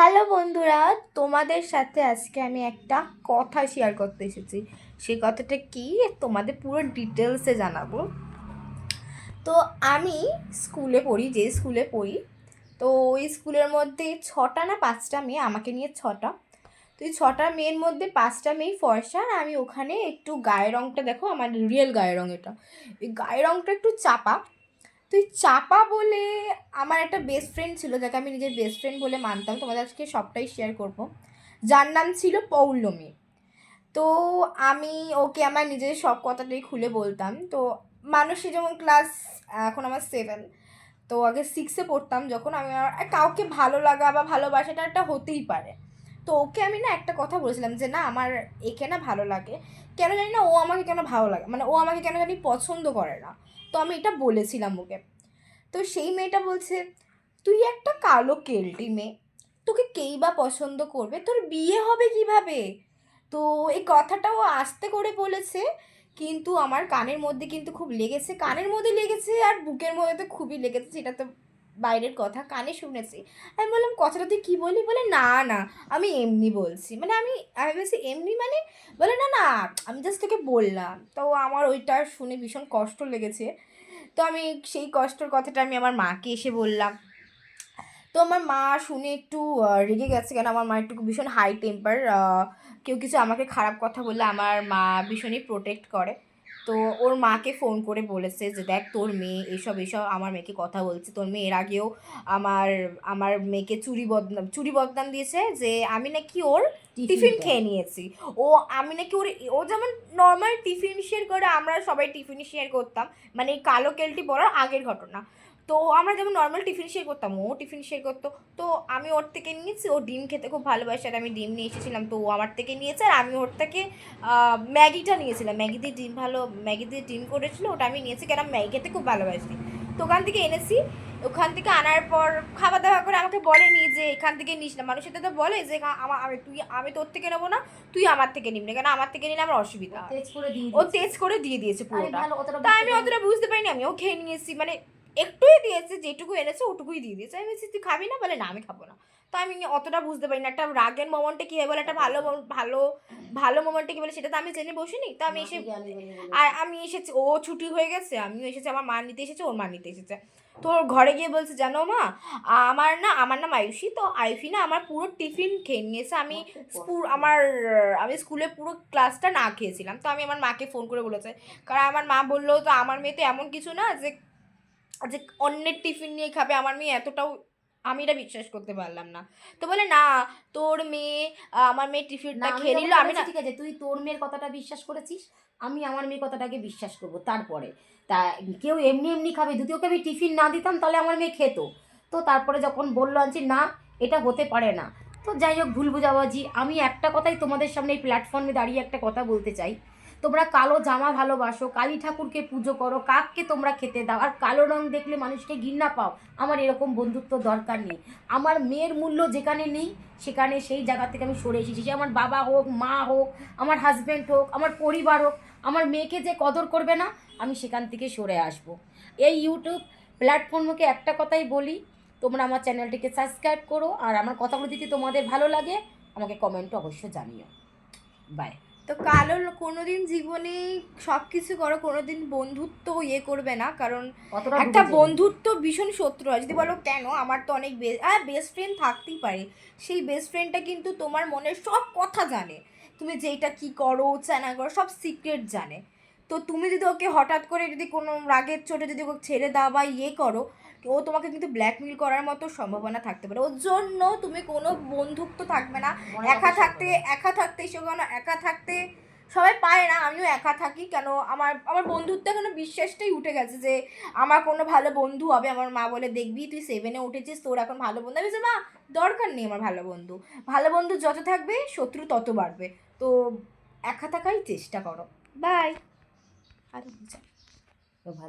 Hello বন্ধুরা, তোমাদের সাথে আজকে আমি একটা কথা শেয়ার করতে এসেছি। সেই কথাটা কি তোমাদের পুরো ডিটেলসে জানাবো। তো আমি যে স্কুলে পড়ি, তো ওই স্কুলের মধ্যে 6টা না 5টা মেয়ে, আমাকে নিয়ে 6টা। তো এই 6টা মেয়ের মধ্যে 5টা মেয়ে ফর্সা, আর আমি ওখানে একটু গায়ের রঙটা দেখো, আমার রিয়েল গায়ের রঙ এটা। এই গায়ের রঙটা একটু চাপা। তো এই চাপা বলে আমার একটা বেস্ট ফ্রেন্ড ছিল, যাকে আমি নিজের বেস্ট ফ্রেন্ড বলে মানতাম। তোমাদের আজকে সবটাই শেয়ার করব। যার নাম ছিল পৌলমী। তো আমি ওকে আমার নিজের সব কথাটাই খুলে বলতাম। তো মানুষই যেমন এখন আমার 7, তো আগে 6-এ পড়তাম যখন, আমি কাউকে ভালো লাগা বা ভালোবাসাটা একটা হতেই পারে। তো ওকে আমি না একটা কথা বলেছিলাম যে না, আমার একে না ভালো লাগে, কেন জানি না ও আমাকে কেন ভালো লাগে, মানে ও আমাকে কেন জানি পছন্দ করে না। তো আমি এটা বলেছিলাম ওকে। তো সেই মেয়েটা বলছে, তুই একটা কালো কেলটি মেয়ে, তোকে কেই বা পছন্দ করবে, তোর বিয়ে হবে কিভাবে? তো এই কথাটাও আস্তে করে বলেছে, কিন্তু আমার কানের মধ্যে কিন্তু খুব লেগেছে, কানের মধ্যে লেগেছে আর বুকের মধ্যে তো খুবই লেগেছে, সেটা তো বাইরের কথা, কানে শুনেছি। আমি বললাম, কথাটা তুই কী বলি? বলে না না, আমি এমনি বলছি, মানে আমি বলছি এমনি মানে? বলে না না, আমি জাস্ট তোকে বললাম। তো আমার ওইটা শুনে ভীষণ কষ্ট লেগেছে। তো আমি সেই কষ্টের কথাটা আমি আমার মাকে এসে বললাম। তো আমার মা শুনে একটু রেগে গেছে, কেন আমার মা একটু ভীষণ হাই টেম্পার। কেউ কিছু আমাকে খারাপ কথা বললে আমার মা ভীষণই প্রোটেক্ট করে। তো ওর মাকে ফোন করে বলেছে যে দেখ, তোর মেয়ে এসব এসব আমার মেয়েকে কথা বলছে, তোর মেয়ে এর আগেও আমার আমার মেয়েকে চুরি বদনাম দিয়েছে, যে আমি নাকি ওর টিফিন খেয়ে নিয়েছি। ও আমি নাকি ও যেমন নর্মাল টিফিন শেয়ার করে, আমরা সবাই টিফিন শেয়ার করতাম, মানে এই কালো কেলটি পড়ার আগের ঘটনা। তো আমরা যেমন নর্মাল টিফিন শেয়ার করতাম, ও টিফিন শেয়ার করতো। তো আমি ওর থেকে নিয়েছি, ও ডিম খেতে খুব ভালোবাসে, আর আমি ডিম নিয়ে এসেছিলাম, তো ও আমার থেকে নিয়েছে, আর আমি ওর থেকে ম্যাগিটা নিয়েছিলাম। ম্যাগি দিয়ে ডিম করেছিল, ওটা আমি নিয়েছি, কেন ম্যাগি খেতে খুব ভালোবাসি। তো ওখান থেকে এনেছি। ওখান থেকে আনার পর খাওয়া দাওয়া করে আমাকে বলেনি যে এখান থেকে নিস না। মানুষের তো বলে যে আমি তোর থেকে নেবো না, তুই আমার থেকে নিবি না, কেন আমার থেকে নিলে আমার অসুবিধা। ও তেজ করে দিয়ে দিয়েছে পুরোটা। তাই আমি অতটা বুঝতে পারিনি, আমিও খেয়ে নিয়েছি, মানে একটুই দিয়েছে, যেটুকু এনেছে ওটুকুই দিয়ে দিয়েছে। আমি বলছি তুই খাবি না? বলে না, আমি খাবো না। তো আমি অতটা বুঝতে পারি না, একটা রাগের মোমেন্টে কী হয় বলে, একটা ভালো ভালো মোমেন্টে কী বলে, সেটা তো আমি জেনে বসিনি। তো আমি আমি এসেছি, ও ছুটি হয়ে গেছে, আমিও এসেছি, আমার মা নিতে এসেছে, ওর মা নিতে এসেছে। তো ওর ঘরে গিয়ে বলছে, জানো মা, আমার নাম আয়ুষী, তো আয়ুষী না আমার পুরো টিফিন খেয়ে নিয়েছে। আমি স্কুলে পুরো ক্লাসটা না খেয়েছিলাম। তো আমি আমার মাকে ফোন করে বলেছে, কারণ আমার মা বললো তো আমার মেয়ে তো এমন কিছু না যে যে অন্যের টিফিন নিয়ে খাবে। আমার মেয়ে এতটাও, আমি এটা বিশ্বাস করতে পারলাম না। তো বলে না, তোর মেয়ে আমার মেয়ে টিফিনটা খেয়ে নিল, আমি না। ঠিক আছে, তুই তোর মেয়ের কথাটা বিশ্বাস করেছিস, আমি আমার মেয়ের কথাটাকে বিশ্বাস করব। তারপরে তা কেউ এমনি এমনি খাবে? যদি ওকে আমি টিফিন না দিতাম তাহলে আমার মেয়ে খেত। তো তারপরে যখন বললো আনছি না, এটা হতে পারে না। তো যাই হোক, ভুল বোঝাবুঝি। আমি একটা কথাই তোমাদের সামনে এই প্ল্যাটফর্মে দাঁড়িয়ে একটা কথা বলতে চাই। তোমরা কালো জামা ভালোবাসো, কালী ঠাকুরকে পুজো করো, কাককে তোমরা খেতে দাও, আর কালো রং দেখলে মানুষকে ঘৃণা পাও। আমার এরকম বন্ধুত্ব দরকার নেই। আমার মেয়ের মূল্য যেখানে নেই, সেখানে সেই জায়গা থেকে আমি সরে এসেছি। সে আমার বাবা হোক, মা হোক, আমার হাজব্যান্ড হোক, আমার পরিবার হোক, আমার মেয়েকে যে কদর করবে না, আমি সেখান থেকে সরে আসব। এই ইউটিউব প্ল্যাটফর্মকে একটা কথাই বলি, তোমরা আমার চ্যানেলটিকে সাবস্ক্রাইব করো, আর আমার কথাগুলো যদি তোমাদের ভালো লাগে আমাকে কমেন্টে অবশ্যই জানিও। বাই। তো কালো কোনোদিন জীবনে সব কিছু করো, কোনোদিন বন্ধুত্ব করবে না, কারণ একটা বন্ধুত্ব ভীষণ শত্রু হয়। যদি বলো কেন, আমার তো অনেক বেস্ট ফ্রেন্ড থাকতেই পারে, সেই বেস্ট ফ্রেন্ডটা কিন্তু তোমার মনের সব কথা জানে, তুমি যেটা কি করো না করো সব সিক্রেট জানে। তো তুমি যদি ওকে হঠাৎ করে যদি কোনো রাগের চোটে যদি ওকে ছেড়ে দাও বা করো, ও তোমাকে কিন্তু ব্ল্যাকমেল করার মতো সম্ভাবনা থাকতে পারে। ওর জন্য তুমি কোনো বন্ধুত্ব থাকবে না। একা থাকতে এসে না, একা থাকতে সবাই পায় না, আমিও একা থাকি। কেন, আমার আমার বন্ধুত্ব এখনো বিশ্বাসটাই উঠে গেছে যে আমার কোনো ভালো বন্ধু হবে। আমার মা বলে, দেখবি তুই 7-এ উঠেছিস, তোর এখন ভালো বন্ধু। আমি বলছি, মা দরকার নেই আমার ভালো বন্ধু যত থাকবে শত্রু তত বাড়বে। তো একা থাকাই চেষ্টা করো। বাই। আর তো ভালো।